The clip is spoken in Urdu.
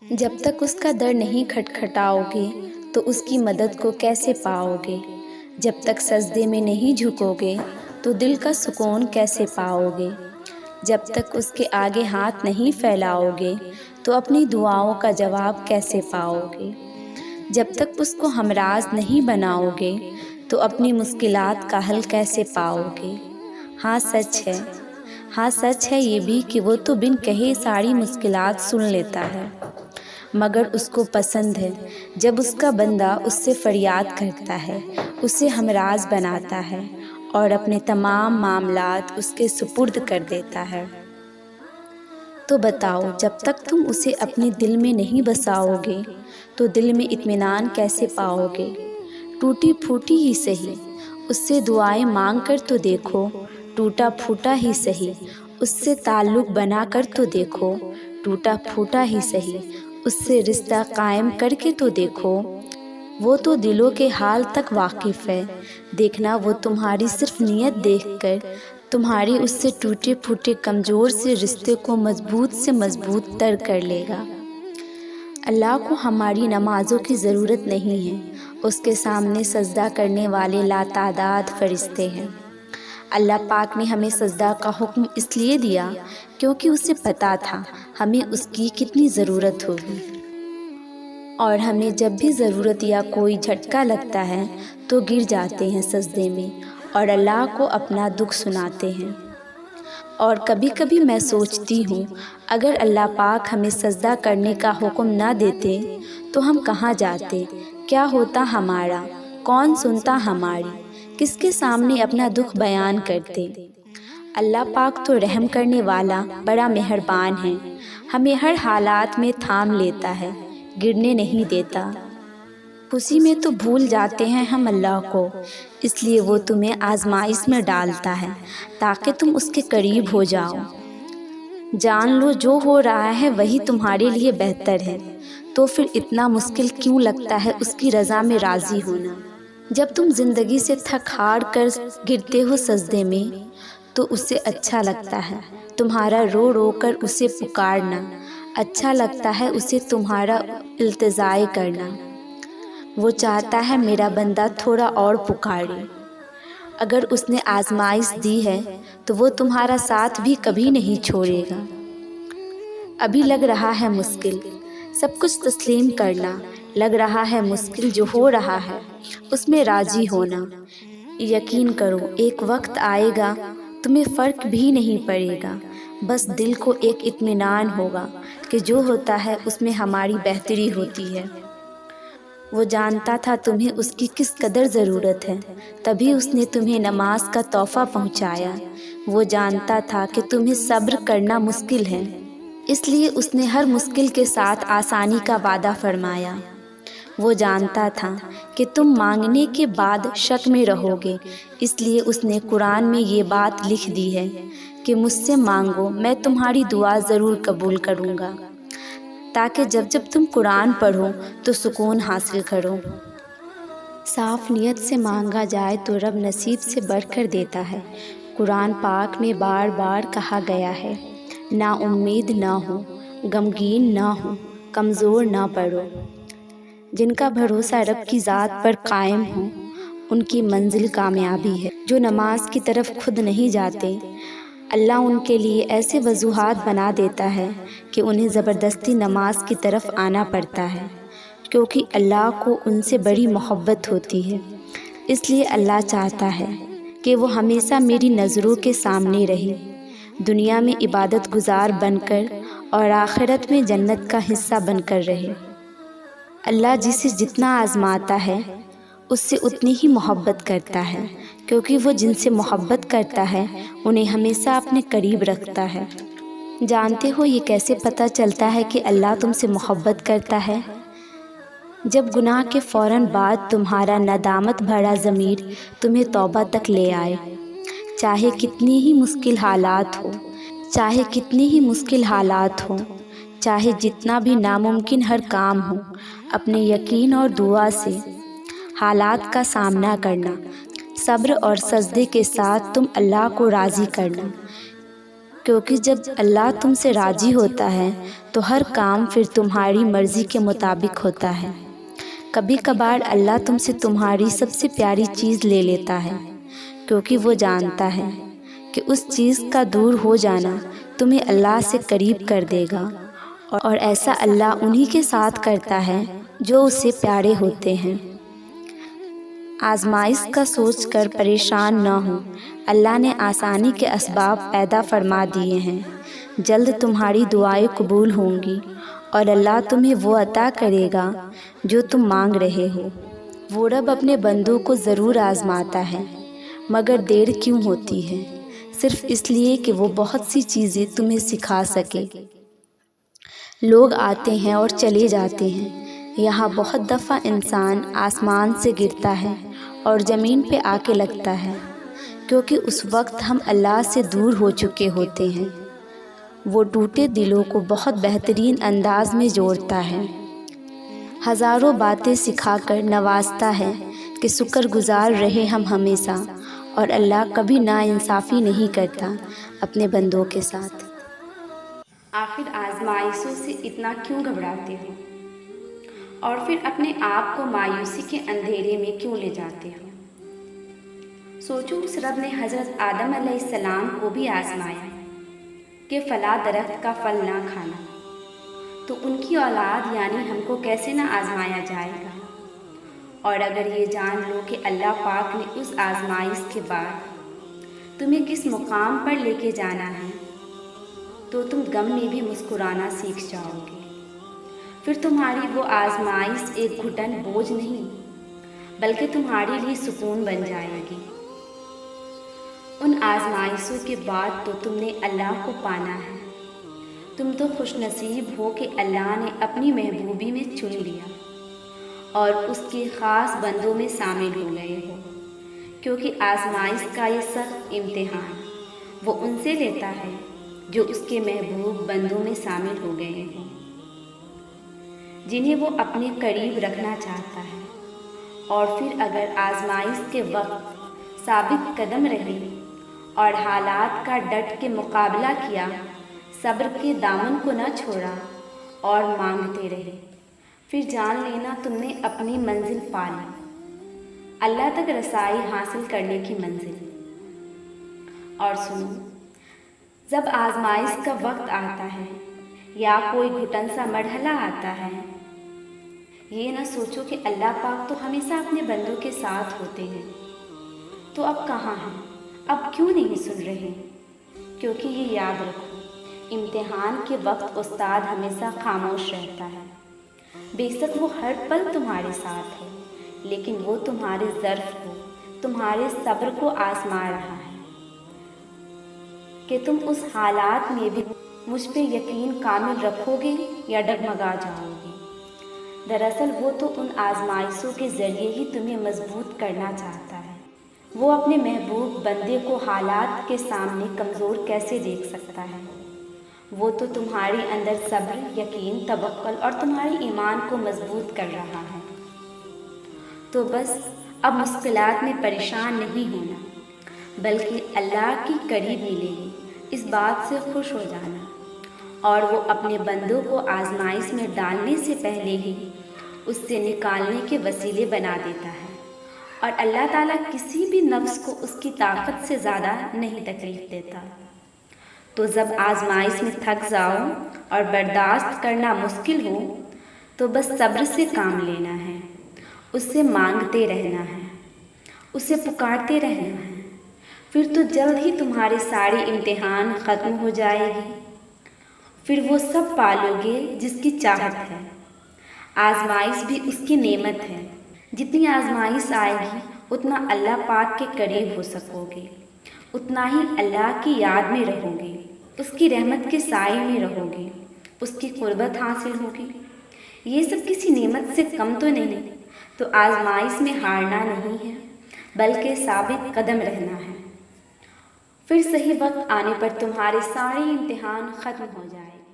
جب تک اس کا در نہیں کھٹکھٹاؤ گے تو اس کی مدد کو کیسے پاؤ گے؟ جب تک سجدے میں نہیں جھکو گے تو دل کا سکون کیسے پاؤ گے؟ جب تک اس کے آگے ہاتھ نہیں پھیلاؤ گے تو اپنی دعاؤں کا جواب کیسے پاؤ گے؟ جب تک اس کو ہمراز نہیں بناؤ گے تو اپنی مشکلات کا حل کیسے پاؤ گے؟ ہاں سچ ہے یہ بھی کہ وہ تو بن کہے ساری مشکلات سن لیتا ہے، مگر اس کو پسند ہے جب اس کا بندہ اس سے فریاد کرتا ہے، اسے ہمراز بناتا ہے اور اپنے تمام معاملات اس کے سپرد کر دیتا ہے۔ تو بتاؤ، جب تک تم اسے اپنے دل میں نہیں بساؤ گے تو دل میں اطمینان کیسے پاؤ گے؟ ٹوٹی پھوٹی ہی سہی اس سے دعائیں مانگ کر تو دیکھو، ٹوٹا پھوٹا ہی سہی اس سے تعلق بنا کر تو دیکھو، ٹوٹا پھوٹا ہی سہی اس سے رشتہ قائم کر کے تو دیکھو۔ وہ تو دلوں کے حال تک واقف ہے، دیکھنا وہ تمہاری صرف نیت دیکھ کر تمہاری اس سے ٹوٹے پھوٹے کمزور سے رشتے کو مضبوط سے مضبوط تر کر لے گا۔ اللہ کو ہماری نمازوں کی ضرورت نہیں ہے، اس کے سامنے سجدہ کرنے والے لاتعداد فرشتے ہیں۔ اللہ پاک نے ہمیں سجدہ کا حکم اس لیے دیا کیونکہ اسے پتہ تھا ہمیں اس کی کتنی ضرورت ہوگی، اور ہمیں جب بھی ضرورت یا کوئی جھٹکا لگتا ہے تو گر جاتے ہیں سجدے میں اور اللہ کو اپنا دکھ سناتے ہیں۔ اور کبھی کبھی میں سوچتی ہوں، اگر اللہ پاک ہمیں سجدہ کرنے کا حکم نہ دیتے تو ہم کہاں جاتے؟ کیا ہوتا ہمارا؟ کون سنتا ہماری؟ کس کے سامنے اپنا دکھ بیان کرتے؟ اللہ پاک تو رحم کرنے والا بڑا مہربان ہے، ہمیں ہر حالات میں تھام لیتا ہے، گرنے نہیں دیتا۔ خوشی میں تو بھول جاتے ہیں ہم اللہ کو، اس لیے وہ تمہیں آزمائش میں ڈالتا ہے تاکہ تم اس کے قریب ہو جاؤ۔ جان لو جو ہو رہا ہے وہی تمہارے لیے بہتر ہے، تو پھر اتنا مشکل کیوں لگتا ہے اس کی رضا میں راضی ہونا؟ جب تم زندگی سے تھک ہار کر گرتے ہو سجدے میں تو اسے اچھا لگتا ہے تمہارا رو رو کر اسے پکارنا، اچھا لگتا ہے اسے تمہارا التجائے کرنا۔ وہ چاہتا ہے میرا بندہ تھوڑا اور پکارے۔ اگر اس نے آزمائش دی ہے تو وہ تمہارا ساتھ بھی کبھی نہیں چھوڑے گا۔ ابھی لگ رہا ہے مشکل سب کچھ تسلیم کرنا، لگ رہا ہے مشکل جو ہو رہا ہے اس میں راضی ہونا۔ یقین کرو ایک وقت آئے گا تمہیں فرق بھی نہیں پڑے گا، بس دل کو ایک اطمینان ہوگا کہ جو ہوتا ہے اس میں ہماری بہتری ہوتی ہے۔ وہ جانتا تھا تمہیں اس کی کس قدر ضرورت ہے، تبھی اس نے تمہیں نماز کا تحفہ پہنچایا۔ وہ جانتا تھا کہ تمہیں صبر کرنا مشکل ہے، اس لیے اس نے ہر مشکل کے ساتھ آسانی کا وعدہ فرمایا۔ وہ جانتا تھا کہ تم مانگنے کے بعد شک میں رہو گے، اس لیے اس نے قرآن میں یہ بات لکھ دی ہے کہ مجھ سے مانگو میں تمہاری دعا ضرور قبول کروں گا، تاکہ جب تم قرآن پڑھو تو سکون حاصل کرو۔ صاف نیت سے مانگا جائے تو رب نصیب سے بڑھ کر دیتا ہے۔ قرآن پاک میں بار بار کہا گیا ہے، نا امید نہ ہو، غمگین نہ ہو، کمزور نہ پڑو۔ جن کا بھروسہ رب کی ذات پر قائم ہو ان کی منزل کامیابی ہے۔ جو نماز کی طرف خود نہیں جاتے، اللہ ان کے لیے ایسے وجوہات بنا دیتا ہے کہ انہیں زبردستی نماز کی طرف آنا پڑتا ہے، کیونکہ اللہ کو ان سے بڑی محبت ہوتی ہے۔ اس لیے اللہ چاہتا ہے کہ وہ ہمیشہ میری نظروں کے سامنے رہے، دنیا میں عبادت گزار بن کر اور آخرت میں جنت کا حصہ بن کر رہے۔ اللہ جسے جتنا آزماتا ہے اس سے اتنی ہی محبت کرتا ہے، کیونکہ وہ جن سے محبت کرتا ہے انہیں ہمیشہ اپنے قریب رکھتا ہے۔ جانتے ہو یہ کیسے پتہ چلتا ہے کہ اللہ تم سے محبت کرتا ہے؟ جب گناہ کے فوراً بعد تمہارا ندامت بھرا ضمیر تمہیں توبہ تک لے آئے، چاہے کتنی ہی مشکل حالات ہو، چاہے کتنی ہی مشکل حالات ہوں، چاہے جتنا بھی ناممکن ہر کام ہو، اپنے یقین اور دعا سے حالات کا سامنا کرنا، صبر اور سجدے کے ساتھ تم اللہ کو راضی کرنا، کیونکہ جب اللہ تم سے راضی ہوتا ہے تو ہر کام پھر تمہاری مرضی کے مطابق ہوتا ہے۔ کبھی کبھار اللہ تم سے تمہاری سب سے پیاری چیز لے لیتا ہے، کیونکہ وہ جانتا ہے کہ اس چیز کا دور ہو جانا تمہیں اللہ سے قریب کر دے گا، اور ایسا اللہ انہی کے ساتھ کرتا ہے جو اسے پیارے ہوتے ہیں۔ آزمائش کا سوچ کر پریشان نہ ہو، اللہ نے آسانی کے اسباب پیدا فرما دیے ہیں۔ جلد تمہاری دعائیں قبول ہوں گی اور اللہ تمہیں وہ عطا کرے گا جو تم مانگ رہے ہو۔ وہ رب اپنے بندوں کو ضرور آزماتا ہے، مگر دیر کیوں ہوتی ہے؟ صرف اس لیے کہ وہ بہت سی چیزیں تمہیں سکھا سکے۔ لوگ آتے ہیں اور چلے جاتے ہیں، یہاں بہت دفعہ انسان آسمان سے گرتا ہے اور زمین پہ آ کے لگتا ہے، کیونکہ اس وقت ہم اللہ سے دور ہو چکے ہوتے ہیں۔ وہ ٹوٹے دلوں کو بہت بہترین انداز میں جوڑتا ہے، ہزاروں باتیں سکھا کر نوازتا ہے کہ شکر گزار رہے ہم ہمیشہ، اور اللہ کبھی ناانصافی نہیں کرتا اپنے بندوں کے ساتھ۔ آخر آزمائشوں سے اتنا کیوں گھبراتے ہو، اور پھر اپنے آپ کو مایوسی کے اندھیرے میں کیوں لے جاتے ہو؟ سوچو، اس رب نے حضرت آدم علیہ السلام کو بھی آزمایا کہ فلاں درخت کا پھل نہ کھانا، تو ان کی اولاد یعنی ہم کو کیسے نہ آزمایا جائے گا؟ اور اگر یہ جان لو کہ اللہ پاک نے اس آزمائش کے بعد تمہیں کس مقام پر لے کے جانا ہے، تو تم غم میں بھی مسکرانا سیکھ جاؤ گے۔ پھر تمہاری وہ آزمائش ایک گھٹن بوجھ نہیں، بلکہ تمہارے لیے سکون بن جائے گی۔ ان آزمائشوں کے بعد تو تم نے اللہ کو پانا ہے۔ تم تو خوش نصیب ہو کہ اللہ نے اپنی محبوبی میں چن لیا اور اس کے خاص بندوں میں شامل ہو گئے ہو، کیونکہ آزمائش کا یہ سخت امتحان وہ ان سے لیتا ہے جو اس کے محبوب بندوں میں شامل ہو گئے ہیں، جنہیں وہ اپنے قریب رکھنا چاہتا ہے۔ اور پھر اگر آزمائش کے وقت ثابت قدم رہے اور حالات کا ڈٹ کے مقابلہ کیا، صبر کے دامن کو نہ چھوڑا اور مانگتے رہے، پھر جان لینا تم نے اپنی منزل پا لی، اللہ تک رسائی حاصل کرنے کی منزل۔ اور سنو، جب آزمائش کا وقت آتا ہے یا کوئی گھٹن سا مرحلہ آتا ہے، یہ نہ سوچو کہ اللہ پاک تو ہمیشہ اپنے بندوں کے ساتھ ہوتے ہیں، تو اب کہاں ہیں، اب کیوں نہیں سن رہے؟ کیونکہ یہ یاد رکھو، امتحان کے وقت استاد ہمیشہ خاموش رہتا ہے۔ بے شک وہ ہر پل تمہارے ساتھ ہے، لیکن وہ تمہارے ظرف کو، تمہارے صبر کو آزما رہا ہے کہ تم اس حالات میں بھی مجھ پہ یقین کامل رکھو گے یا ڈگمگا جاؤ گے۔ دراصل وہ تو ان آزمائشوں کے ذریعے ہی تمہیں مضبوط کرنا چاہتا ہے۔ وہ اپنے محبوب بندے کو حالات کے سامنے کمزور کیسے دیکھ سکتا ہے؟ وہ تو تمہارے اندر صبر، یقین، توکل اور تمہاری ایمان کو مضبوط کر رہا ہے۔ تو بس اب مشکلات میں پریشان نہیں ہونا، بلکہ اللہ کی قریب ملے گی اس بات سے خوش ہو جانا، اور وہ اپنے بندوں کو آزمائش میں ڈالنے سے پہلے ہی اس سے نکالنے کے وسیلے بنا دیتا ہے، اور اللہ تعالیٰ کسی بھی نفس کو اس کی طاقت سے زیادہ نہیں تکلیف دیتا۔ تو جب آزمائش میں تھک جاؤ اور برداشت کرنا مشکل ہو، تو بس صبر سے کام لینا ہے، اس سے مانگتے رہنا ہے، اسے پکارتے رہنا ہے، پھر تو جلد ہی تمہارے سارے امتحان ختم ہو جائے گی، پھر وہ سب پالو گے جس کی چاہت ہے۔ آزمائش بھی اس کی نعمت ہے، جتنی آزمائش آئے گی اتنا اللہ پاک کے قریب ہو سکو گے، اتنا ہی اللہ کی یاد میں رہو گے، اس کی رحمت کے سائے میں رہو گے، اس کی قربت حاصل ہوگی۔ یہ سب کسی نعمت سے کم تو نہیں، تو آزمائش میں ہارنا نہیں ہے، بلکہ ثابت قدم رہنا ہے، پھر صحیح وقت آنے پر تمہارے سارے امتحان ختم ہو جائے گے۔